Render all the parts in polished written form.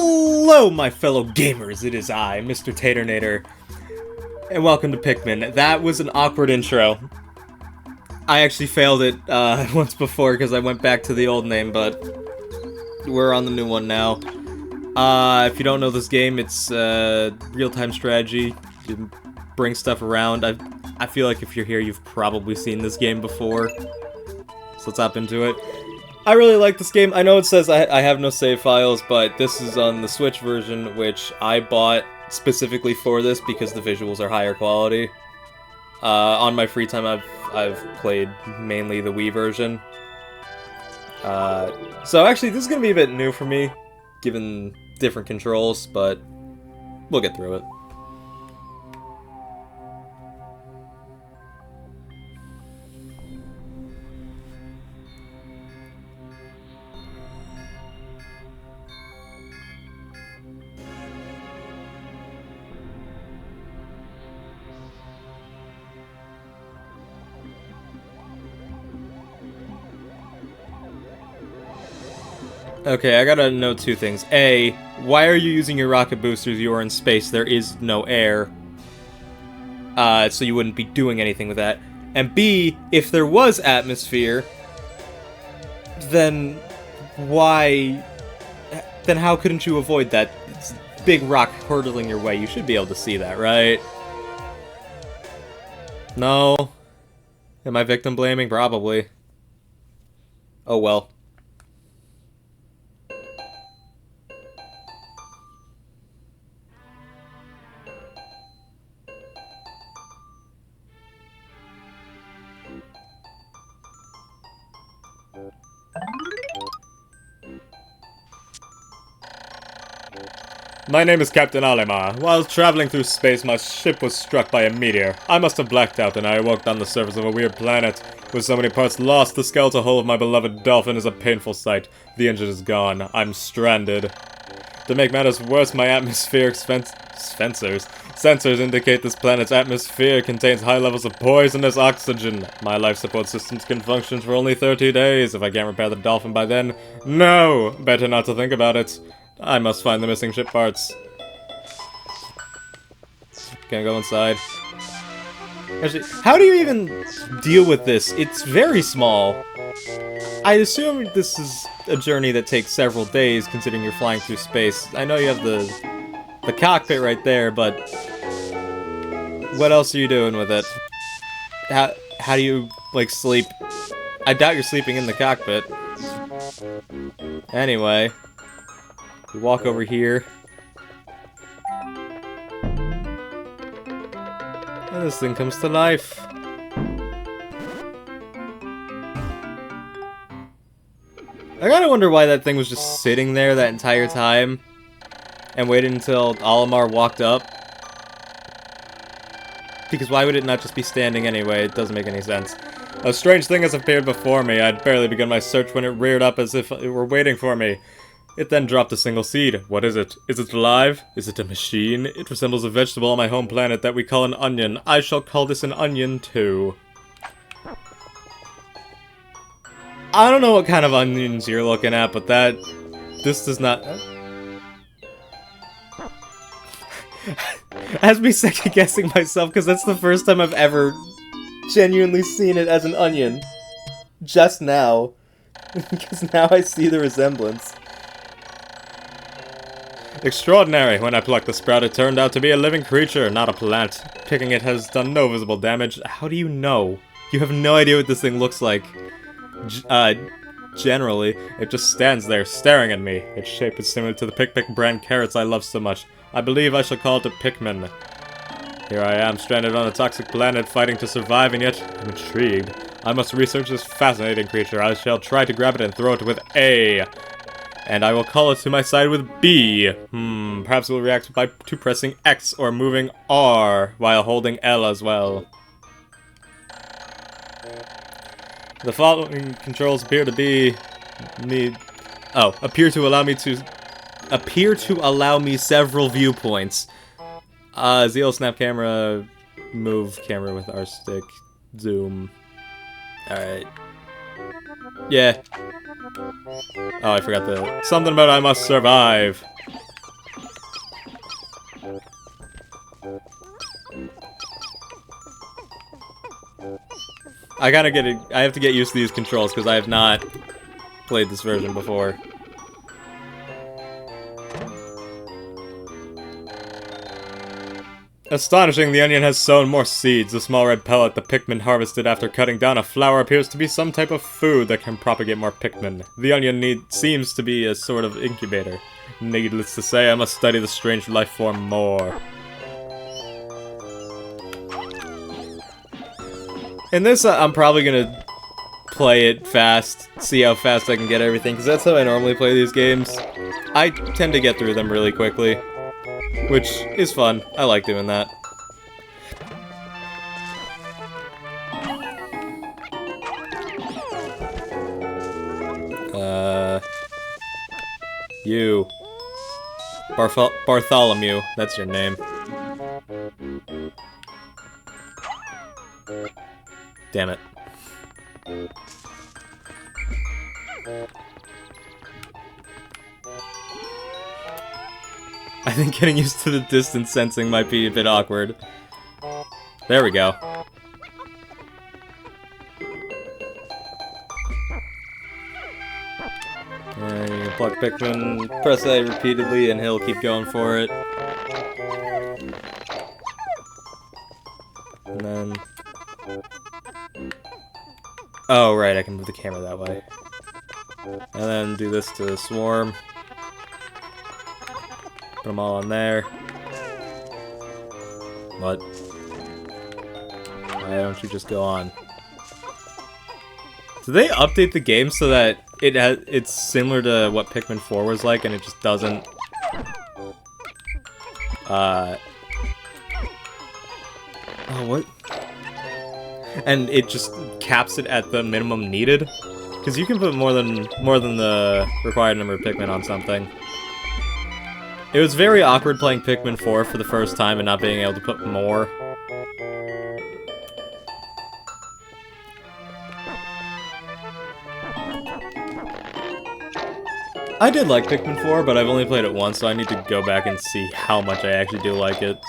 Hello, my fellow gamers, it is I, Mr. Taternator, and welcome to Pikmin. That was an awkward intro. I actually failed it once before because I went back to the old name, but we're on the new one now. If you don't know this game, it's real-time strategy. You bring stuff around. I feel like if you're here, you've probably seen this game before. So let's hop into it. I really like this game. I know it says I have no save files, but this is on the Switch version, which I bought specifically for this because the visuals are higher quality. On my free time, I've played mainly the Wii version. So actually, this is gonna be a bit new for me, given different controls, but we'll get through it. Okay, I gotta know two things. A, why are you using your rocket boosters? You are in space. There is no air. So you wouldn't be doing anything with that. And B, if there was atmosphere, then why... Then how couldn't you avoid that? It's a big rock hurtling your way. You should be able to see that, right? No? Am I victim blaming? Probably. Oh well. My name is Captain Alema. While traveling through space, my ship was struck by a meteor. I must have blacked out and I awoke on the surface of a weird planet. With so many parts lost, the skeletal hull of my beloved dolphin is a painful sight. The engine is gone. I'm stranded. To make matters worse, my atmospheric sensors indicate this planet's atmosphere contains high levels of poisonous oxygen. My life support systems can function for only 30 days. If I can't repair the dolphin by then, no! Better not to think about it. I must find the missing ship parts. Can I go inside? Actually, how do you even deal with this? It's very small. I assume this is a journey that takes several days, considering you're flying through space. I know you have the cockpit right there, but what else are you doing with it? How do you, like, sleep? I doubt you're sleeping in the cockpit. Anyway. We walk over here. And this thing comes to life. I gotta wonder why that thing was just sitting there that entire time and waited until Olimar walked up. Because why would it not just be standing anyway? It doesn't make any sense. A strange thing has appeared before me. I'd barely begun my search when it reared up as if it were waiting for me. It then dropped a single seed. What is it? Is it alive? Is it a machine? It resembles a vegetable on my home planet that we call an onion. I shall call this an onion too. I don't know what kind of onions you're looking at, but this does not... Has me second guessing myself, because that's the first time I've ever genuinely seen it as an onion. Just now. Because now I see the resemblance. Extraordinary. When I plucked the sprout, it turned out to be a living creature, not a plant. Picking it has done no visible damage. How do you know? You have no idea what this thing looks like. Generally, it just stands there, staring at me. Its shape is similar to the Pikmin brand carrots I love so much. I believe I shall call it a Pikmin. Here I am, stranded on a toxic planet, fighting to survive, and yet I'm intrigued. I must research this fascinating creature. I shall try to grab it and throw it with A. And I will call it to my side with B. Perhaps it will react to pressing X or moving R while holding L as well. The following controls appear to allow me several viewpoints. ZL snap camera, move camera with R stick, zoom. Alright. Yeah. Oh, I forgot the... Something about I must survive. I have to get used to these controls because I have not played this version before. Astonishing, the onion has sown more seeds. The small red pellet the Pikmin harvested after cutting down a flower appears to be some type of food that can propagate more Pikmin. The onion seems to be a sort of incubator. Needless to say, I must study the strange life form more. In this, I'm probably gonna play it fast, see how fast I can get everything, because that's how I normally play these games. I tend to get through them really quickly, which is fun. I like doing that. You. Bartholomew, that's your name. Damn it. I think getting used to the distance sensing might be a bit awkward. There we go. And you can pluck Pikmin, press A repeatedly, and he'll keep going for it. And then... oh, right, I can move the camera that way. And then do this to the swarm. Put them all on there. What? Why don't you just go on? Did they update the game so that it's similar to what Pikmin 4 was like, and it just doesn't... oh, what? And it just caps it at the minimum needed? Because you can put more than the required number of Pikmin on something. It was very awkward playing Pikmin 4 for the first time and not being able to put more. I did like Pikmin 4, but I've only played it once, so I need to go back and see how much I actually do like it.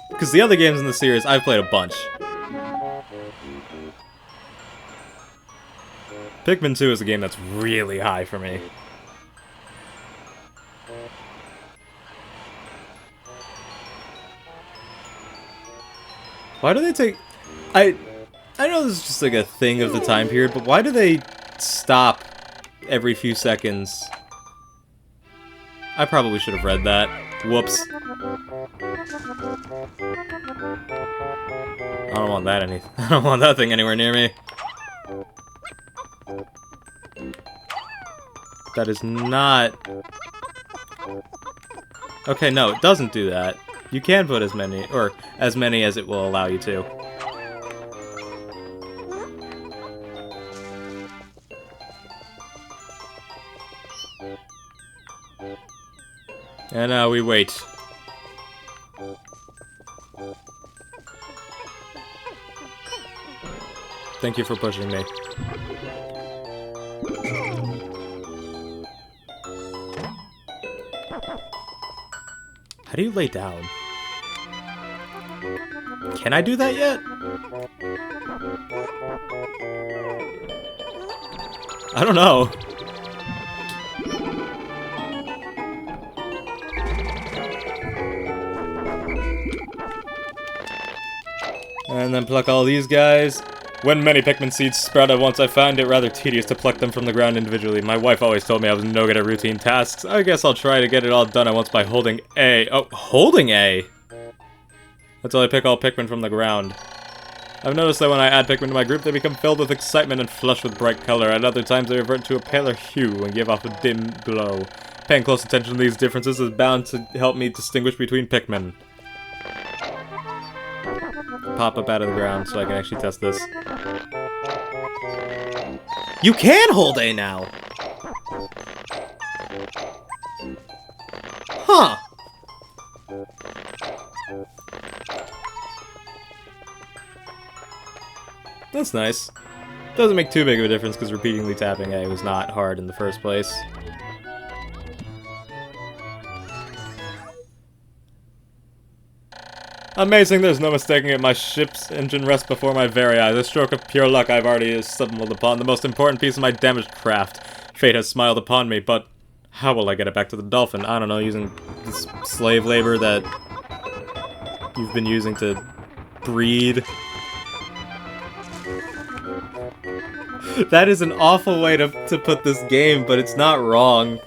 Because the other games in the series, I've played a bunch. Pikmin 2 is a game that's really high for me. Why do they take... I know this is just like a thing of the time period, but why do they stop every few seconds? I probably should have read that. Whoops. I don't want that I don't want that thing anywhere near me. That is not... okay, no, it doesn't do that. You can put as many as it will allow you to. And now we wait. Thank you for pushing me. How do you lay down? Can I do that yet? I don't know. And then pluck all these guys. When many Pikmin seeds sprout at once, I find it rather tedious to pluck them from the ground individually. My wife always told me I was no good at routine tasks. I guess I'll try to get it all done at once by holding A. Oh, holding A? Until I pick all Pikmin from the ground. I've noticed that when I add Pikmin to my group, they become filled with excitement and flush with bright color. At other times, they revert to a paler hue and give off a dim glow. Paying close attention to these differences is bound to help me distinguish between Pikmin. Pop up out of the ground so I can actually test this. You can hold A now! Huh! That's nice. Doesn't make too big of a difference because repeatedly tapping A was not hard in the first place. Amazing, there's no mistaking it. My ship's engine rests before my very eyes. A stroke of pure luck I've already stumbled upon the most important piece of my damaged craft. Fate has smiled upon me, but how will I get it back to the Dolphin? I don't know, using this slave labor that you've been using to breed. That is an awful way to put this game, but it's not wrong.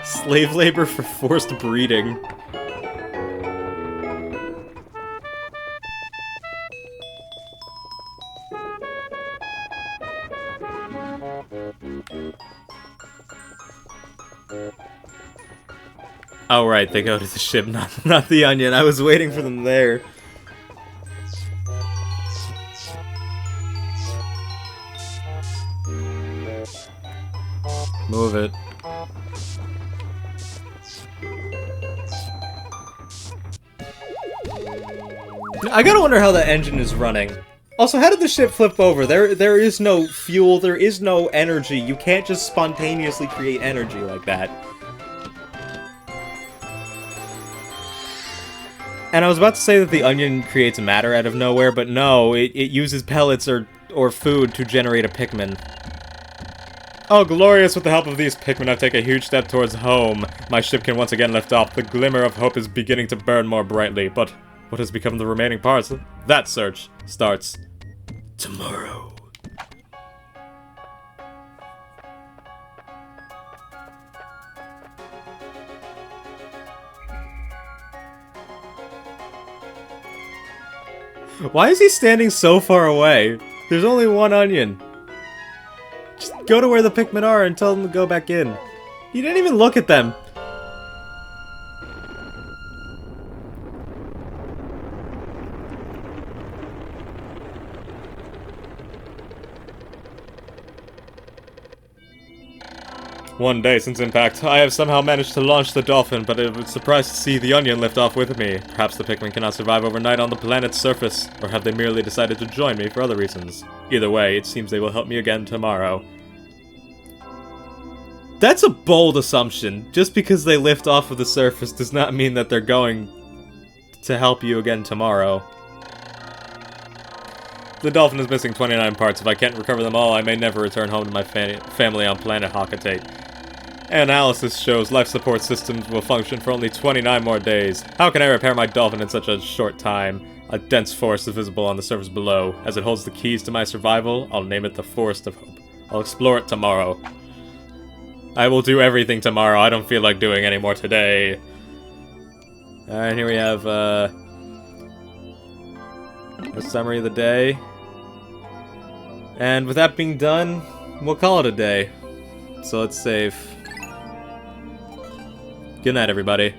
Slave labor for forced breeding. Oh right, they go to the ship, not the onion. I was waiting for them there. Move it. I gotta wonder how the engine is running. Also, how did the ship flip over? There is no fuel, there is no energy. You can't just spontaneously create energy like that. And I was about to say that the onion creates matter out of nowhere, but no, it uses pellets or food to generate a Pikmin. Oh, glorious! With the help of these Pikmin, I take a huge step towards home. My ship can once again lift off. The glimmer of hope is beginning to burn more brightly, but what has become of the remaining parts? That search starts tomorrow. Why is he standing so far away? There's only one onion. Just go to where the Pikmin are and tell them to go back in. You didn't even look at them. One day since impact, I have somehow managed to launch the Dolphin, but I was surprised to see the onion lift off with me. Perhaps the Pikmin cannot survive overnight on the planet's surface, or have they merely decided to join me for other reasons? Either way, it seems they will help me again tomorrow. That's a bold assumption. Just because they lift off of the surface does not mean that they're going to help you again tomorrow. The Dolphin is missing 29 parts. If I can't recover them all, I may never return home to my family on planet Hakatate. Analysis shows life support systems will function for only 29 more days. How can I repair my Dolphin in such a short time? A dense forest is visible on the surface below. As it holds the keys to my survival, I'll name it the Forest of Hope. I'll explore it tomorrow. I will do everything tomorrow. I don't feel like doing any more today. Alright, here we have a summary of the day. And with that being done, we'll call it a day. So let's save. Good night, everybody.